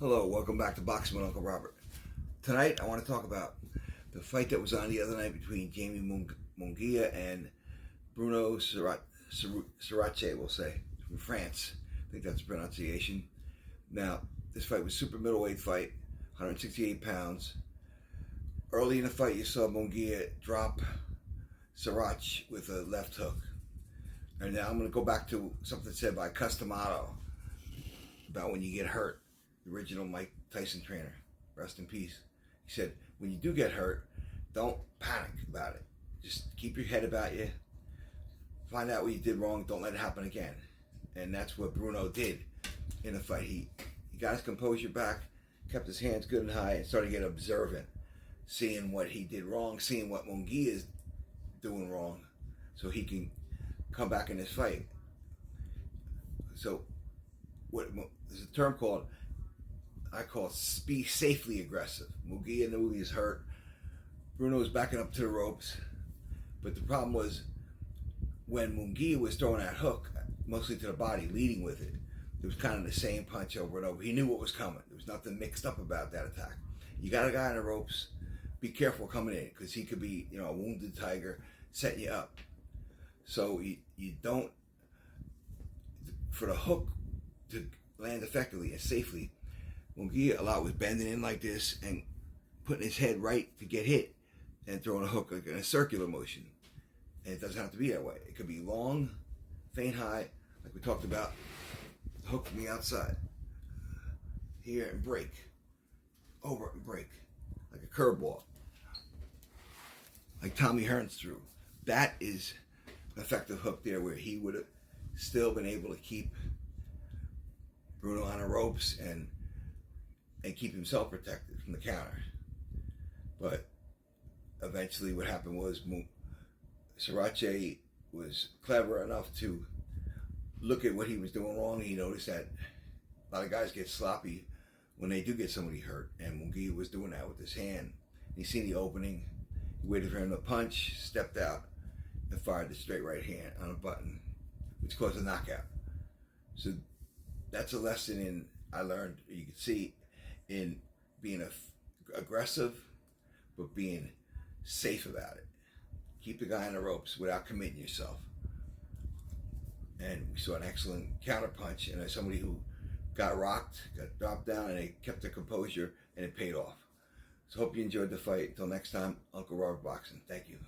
Hello, welcome back to Boxing with Uncle Robert. Tonight, I want to talk about the fight that was on the other night between Jamie Munguia and Bruno Surace, we'll say, from France. I think that's the pronunciation. Now, this fight was super middleweight fight, 168 pounds. Early in the fight, you saw Munguia drop Surace with a left hook. And now I'm going to go back to something said by Customato about when you get hurt. The original Mike Tyson trainer, rest in peace. He said, when you do get hurt, don't panic about it. Just keep your head about you. Find out what you did wrong. Don't let it happen again. And that's what Bruno did in the fight. He got his composure back, kept his hands good and high, and started to get observant, seeing what he did wrong, seeing what Munguia is doing wrong, so he can come back in this fight. So, there's a term called, I call it be safely aggressive. Munguia knew he was hurt. Bruno was backing up to the ropes. But the problem was when Munguia was throwing that hook, mostly to the body, leading with it, it was kind of the same punch over and over. He knew what was coming. There was nothing mixed up about that attack. You got a guy on the ropes, be careful coming in, because he could be, a wounded tiger setting you up. So you don't, for the hook to land effectively and safely, Munguia a lot was bending in like this and putting his head right to get hit and throwing a hook like in a circular motion. And it doesn't have to be that way. It could be long, feint high, like we talked about, the hook from the outside. Here and break. Over and break. Like a curveball. Like Tommy Hearns threw. That is an effective hook there where he would have still been able to keep Bruno on the ropes and keep himself protected from the counter. But eventually what happened was Surace was clever enough to look at what he was doing wrong. He noticed that a lot of guys get sloppy when they do get somebody hurt, and Munguia was doing that with his hand. He seen the opening, he waited for him to punch, stepped out, and fired the straight right hand on a button, which caused a knockout. So that's a lesson I learned, you can see, in being aggressive, but being safe about it. Keep the guy on the ropes without committing yourself. And we saw an excellent counter punch, and as somebody who got rocked, got dropped down, and they kept their composure, and it paid off. So hope you enjoyed the fight. Until next time, Uncle Robert Boxing. Thank you.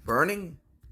Burning?